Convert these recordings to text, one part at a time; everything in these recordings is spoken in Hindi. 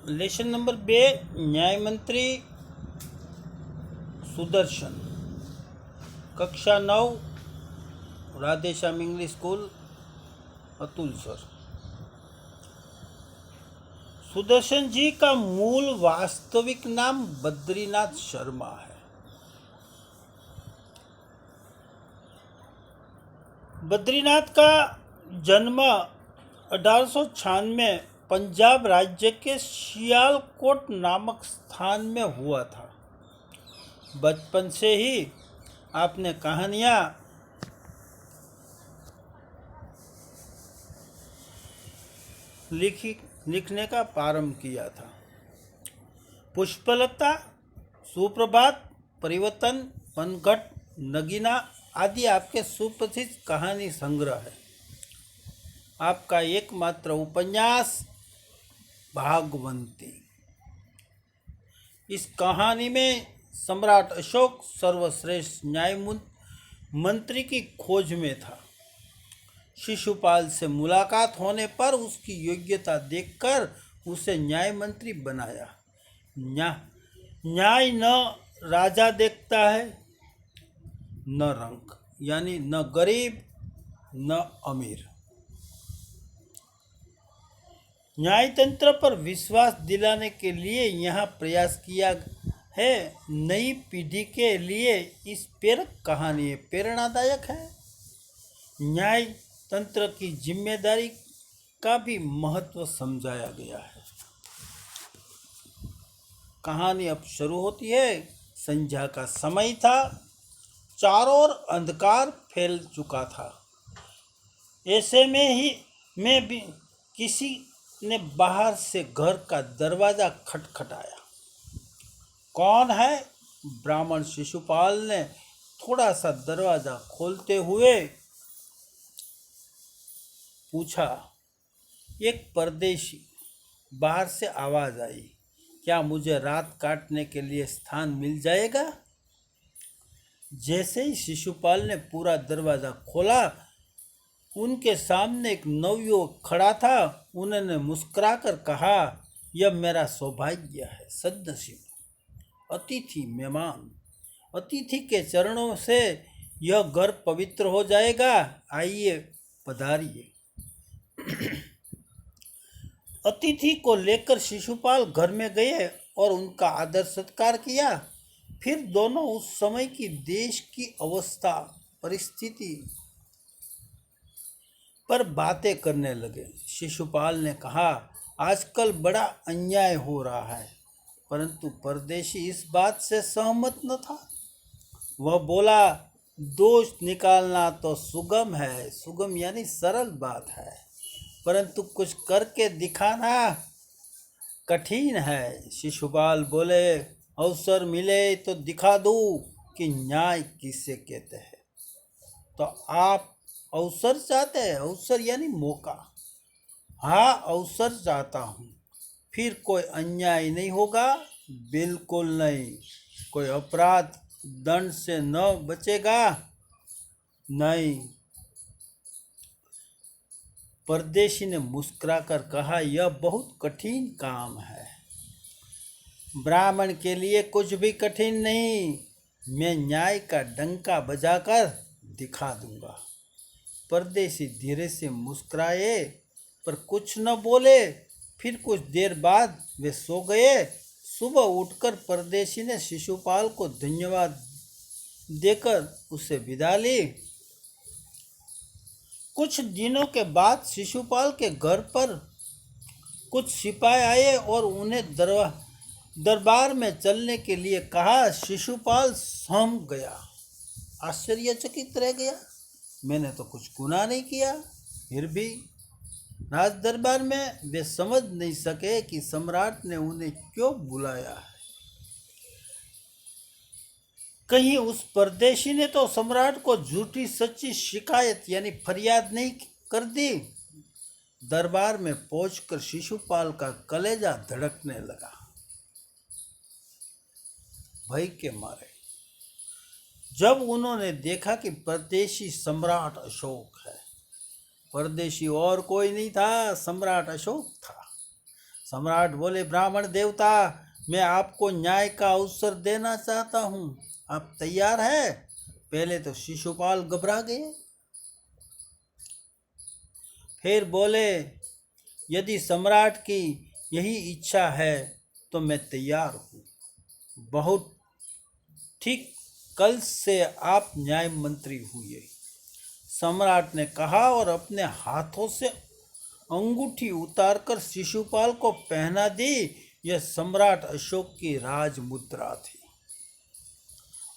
लेसन नंबर 2 न्याय मंत्री सुदर्शन कक्षा 9 Radheshyam English school Atul sir. Sudarshan ji का मूल वास्तविक नाम बद्रीनाथ शर्मा है। बद्रीनाथ का जन्म 1896 पंजाब राज्य के सियालकोट नामक स्थान में हुआ था। बचपन से ही आपने कहानियाँ लिखने का प्रारंभ किया था। पुष्पलता, सुप्रभात, परिवर्तन, पनघट, नगीना आदि आपके सुप्रसिद्ध कहानी संग्रह है। आपका एकमात्र उपन्यास भागवंती। इस कहानी में सम्राट अशोक सर्वश्रेष्ठ न्याय मंत्री की खोज में था। शिशुपाल से मुलाकात होने पर उसकी योग्यता देखकर उसे न्याय मंत्री बनाया। न्याय न राजा देखता है न रंग, यानी न गरीब न अमीर। न्यायतंत्र पर विश्वास दिलाने के लिए यहाँ प्रयास किया है। नई पीढ़ी के लिए इस प्रेरक कहानी प्रेरणादायक है। न्याय तंत्र की जिम्मेदारी का भी महत्व समझाया गया है। कहानी अब शुरू होती है। संध्या का समय था, चारों ओर अंधकार फैल चुका था। ऐसे में भी किसी ने बाहर से घर का दरवाजा खटखटाया। कौन है? ब्राह्मण शिशुपाल ने थोड़ा सा दरवाजा खोलते हुए पूछा। एक परदेशी। बाहर से आवाज आई, क्या मुझे रात काटने के लिए स्थान मिल जाएगा? जैसे ही शिशुपाल ने पूरा दरवाजा खोला, उनके सामने एक नवयुवक खड़ा था। उन्होंने मुस्कुराकर कहा, यह मेरा सौभाग्य है, सद्नसीब अतिथि मेहमान। अतिथि के चरणों से यह घर पवित्र हो जाएगा। आइए पधारिए। अतिथि को लेकर शिशुपाल घर में गए और उनका आदर सत्कार किया। फिर दोनों उस समय की देश की अवस्था परिस्थिति पर बातें करने लगे। शिशुपाल ने कहा, आजकल बड़ा अन्याय हो रहा है, परंतु परदेशी इस बात से सहमत न था। वह बोला, दोष निकालना तो सुगम है, सुगम यानी सरल बात है, परंतु कुछ करके दिखाना कठिन है। शिशुपाल बोले, अवसर मिले तो दिखा दूं कि न्याय किसे कहते हैं। तो आप अवसर चाहते हैं? अवसर यानी मौका। हाँ, अवसर चाहता हूँ। फिर कोई अन्याय नहीं होगा? बिल्कुल नहीं। कोई अपराध दंड से न बचेगा? नहीं। परदेशी ने मुस्कुराकर कहा, यह बहुत कठिन काम है। ब्राह्मण के लिए कुछ भी कठिन नहीं। मैं न्याय का डंका बजाकर दिखा दूंगा। परदेशी धीरे से मुस्कुराए पर कुछ न बोले। फिर कुछ देर बाद वे सो गए। सुबह उठकर परदेशी ने शिशुपाल को धन्यवाद देकर उसे विदा ली। कुछ दिनों के बाद शिशुपाल के घर पर कुछ सिपाही आए और उन्हें दरबार में चलने के लिए कहा। शिशुपाल सहम गया, आश्चर्यचकित रह गया। मैंने तो कुछ गुनाह नहीं किया। फिर भी राज दरबार में वे समझ नहीं सके कि सम्राट ने उन्हें क्यों बुलाया है। कहीं उस परदेशी ने तो सम्राट को झूठी सच्ची शिकायत यानी फरियाद नहीं कर दी। दरबार में पहुंचकर शिशुपाल का कलेजा धड़कने लगा, भय के मारे। जब उन्होंने देखा कि परदेशी सम्राट अशोक है। परदेशी और कोई नहीं था, सम्राट अशोक था। सम्राट बोले, ब्राह्मण देवता, मैं आपको न्याय का अवसर देना चाहता हूँ, आप तैयार हैं? पहले तो शिशुपाल घबरा गए, फिर बोले, यदि सम्राट की यही इच्छा है तो मैं तैयार हूँ। बहुत ठीक, कल से आप न्याय मंत्री हुए। सम्राट ने कहा और अपने हाथों से अंगूठी उतारकर शिशुपाल को पहना दी। यह सम्राट अशोक की राज मुद्रा थी।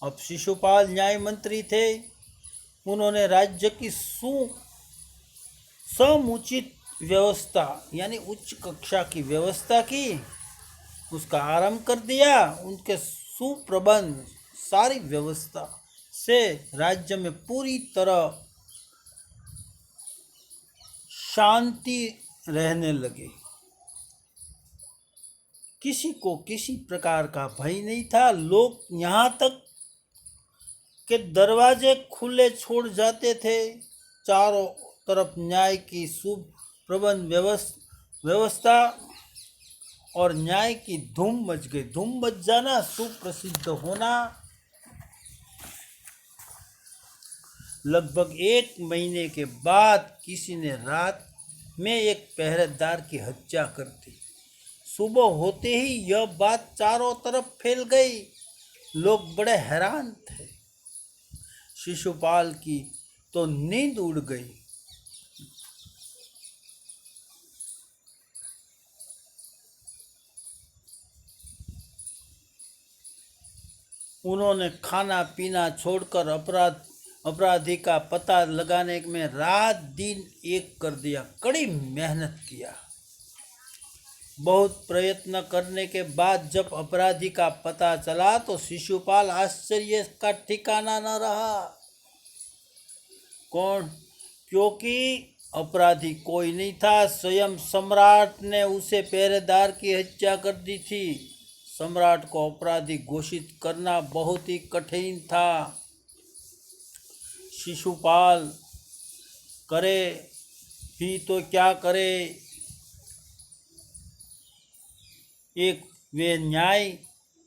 अब शिशुपाल न्याय मंत्री थे। उन्होंने राज्य की समुचित व्यवस्था यानी उच्च कक्षा की व्यवस्था की, उसका आरंभ कर दिया। उनके सुप्रबंध सारी व्यवस्था से राज्य में पूरी तरह शांति रहने लगी। किसी को किसी प्रकार का भय नहीं था। लोग यहाँ तक के दरवाजे खुले छोड़ जाते थे। चारों तरफ न्याय की सुप्रबंध व्यवस्था और न्याय की धूम मच गई। धूम मच जाना, सुप्रसिद्ध होना। लगभग 1 महीने के बाद किसी ने रात में एक पहरेदार की हत्या कर दी। सुबह होते ही यह बात चारों तरफ फैल गई। लोग बड़े हैरान थे। शिशुपाल की तो नींद उड़ गई। उन्होंने खाना पीना छोड़कर अपराधी का पता लगाने में रात दिन एक कर दिया। कड़ी मेहनत किया। बहुत प्रयत्न करने के बाद जब अपराधी का पता चला तो शिशुपाल आश्चर्य का ठिकाना न रहा। कौन? क्योंकि अपराधी कोई नहीं था, स्वयं सम्राट ने उसे पहरेदार की हत्या कर दी थी। सम्राट को अपराधी घोषित करना बहुत ही कठिन था। शिशुपाल करे भी तो क्या करे। एक वे न्याय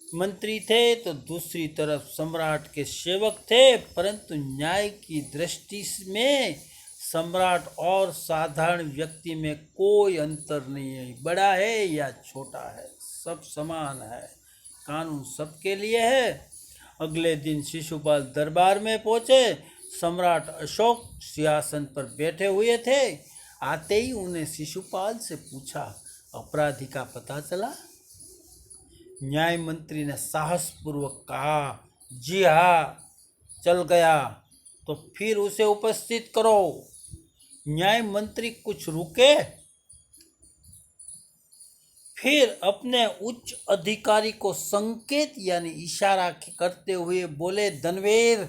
मंत्री थे तो दूसरी तरफ सम्राट के सेवक थे, परंतु न्याय की दृष्टि में सम्राट और साधारण व्यक्ति में कोई अंतर नहीं है। बड़ा है या छोटा है, सब समान है। कानून सबके लिए है। अगले दिन शिशुपाल दरबार में पहुंचे। सम्राट अशोक सिंहासन पर बैठे हुए थे। आते ही उन्हें शिशुपाल से पूछा, अपराधी का पता चला? न्याय मंत्री ने साहसपूर्वक कहा, जी हाँ, चल गया। तो फिर उसे उपस्थित करो। न्याय मंत्री कुछ रुके, फिर अपने उच्च अधिकारी को संकेत यानी इशारा करते हुए बोले, धनवीर,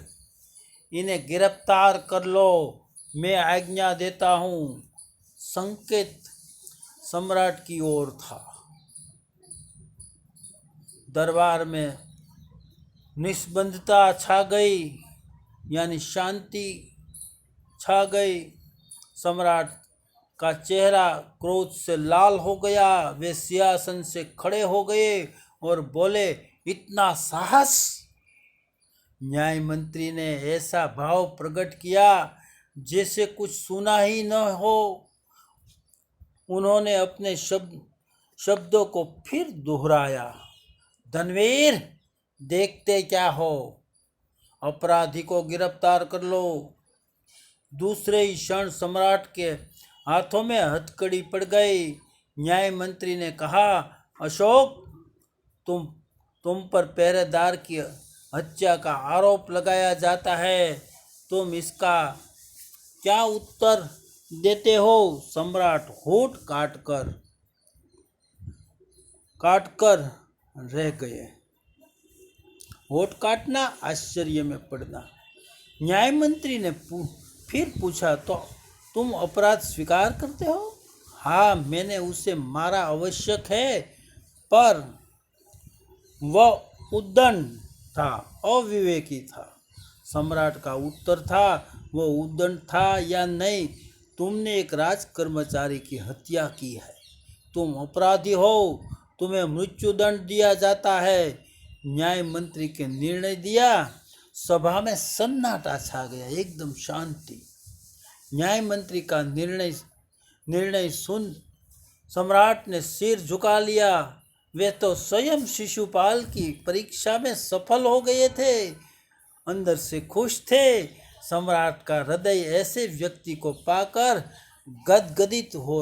इन्हें गिरफ्तार कर लो, मैं आज्ञा देता हूँ। संकेत सम्राट की ओर था। दरबार में निस्बंधता छा गई यानी शांति छा गई। सम्राट का चेहरा क्रोध से लाल हो गया। वे सिंहासन से खड़े हो गए और बोले, इतना साहस? न्याय मंत्री ने ऐसा भाव प्रकट किया जैसे कुछ सुना ही न हो। उन्होंने अपने शब्दों को फिर दोहराया, धनवीर, देखते क्या हो, अपराधी को गिरफ्तार कर लो। दूसरे ही क्षण सम्राट के हाथों में हथकड़ी पड़ गई। न्याय मंत्री ने कहा, अशोक, तुम पर पहरेदार की हत्या का आरोप लगाया जाता है, तुम इसका क्या उत्तर देते हो? सम्राट होठ काटकर रह गए। होठ काटना, आश्चर्य में पड़ना। न्याय मंत्री ने फिर पूछा, तो तुम अपराध स्वीकार करते हो? हाँ, मैंने उसे मारा आवश्यक है, पर वह उद्दंड था, अविवेकी था। सम्राट का उत्तर था, वह उद्दंड था या नहीं, तुमने एक राज कर्मचारी की हत्या की है। तुम अपराधी हो, तुम्हें मृत्युदंड दिया जाता है। न्याय मंत्री के निर्णय दिया। सभा में सन्नाटा छा गया, एकदम शांति। न्याय मंत्री का निर्णय सुन सम्राट ने सिर झुका लिया। वे तो स्वयं शिशुपाल की परीक्षा में सफल हो गए थे, अंदर से खुश थे। सम्राट का हृदय ऐसे व्यक्ति को पाकर गदगदित हो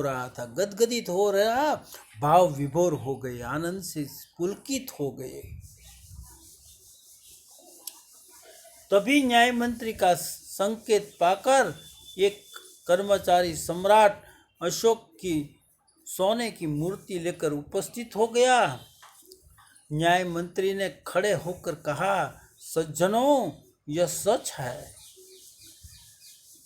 रहा, भाव विभोर हो गए, आनंद से पुलकित हो गए। तभी न्याय मंत्री का संकेत पाकर एक कर्मचारी सम्राट अशोक की सोने की मूर्ति लेकर उपस्थित हो गया। न्याय मंत्री ने खड़े होकर कहा, सज्जनों, यह सच है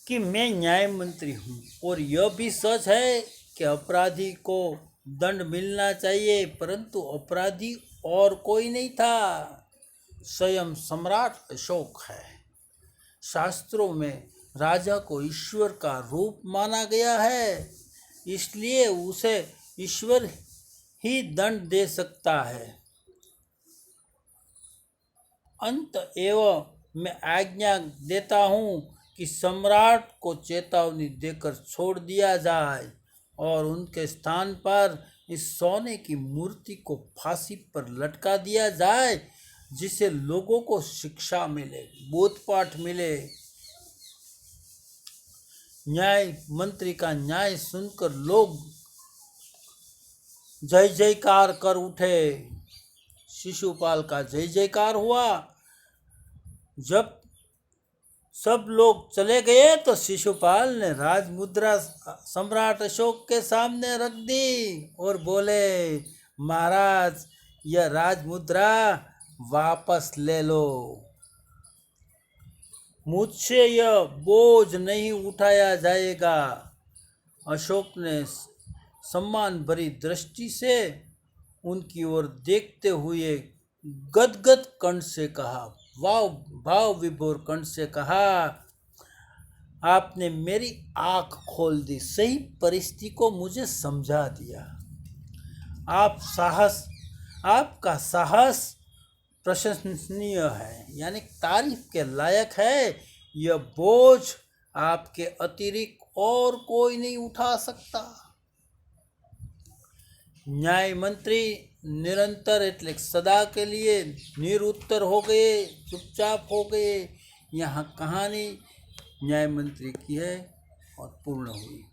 कि मैं न्याय मंत्री हूँ, और यह भी सच है कि अपराधी को दंड मिलना चाहिए, परंतु अपराधी और कोई नहीं था, स्वयं सम्राट अशोक है। शास्त्रों में राजा को ईश्वर का रूप माना गया है, इसलिए उसे ईश्वर ही दंड दे सकता है। अंत एवं मैं आज्ञा देता हूँ कि सम्राट को चेतावनी देकर छोड़ दिया जाए और उनके स्थान पर इस सोने की मूर्ति को फांसी पर लटका दिया जाए, जिससे लोगों को शिक्षा मिले, बोधपाठ मिले। न्याय मंत्री का न्याय सुनकर लोग जय जयकार कर उठे। शिशुपाल का जय जयकार हुआ। जब सब लोग चले गए तो शिशुपाल ने राजमुद्रा सम्राट अशोक के सामने रख दी और बोले, महाराज, यह राजमुद्रा वापस ले लो, मुझसे यह बोझ नहीं उठाया जाएगा। अशोक ने सम्मान भरी दृष्टि से उनकी ओर देखते हुए गदगद कंठ से कहा, भाव विभोर कंठ से कहा, आपने मेरी आँख खोल दी, सही परिस्थिति को मुझे समझा दिया। आपका साहस प्रशंसनीय है, यानी तारीफ के लायक है। यह बोझ आपके अतिरिक्त और कोई नहीं उठा सकता। न्याय मंत्री निरंतर એટલે सदा के लिए निरुत्तर हो गए, चुपचाप हो गए। यहाँ कहानी न्याय मंत्री की है और पूर्ण हुई।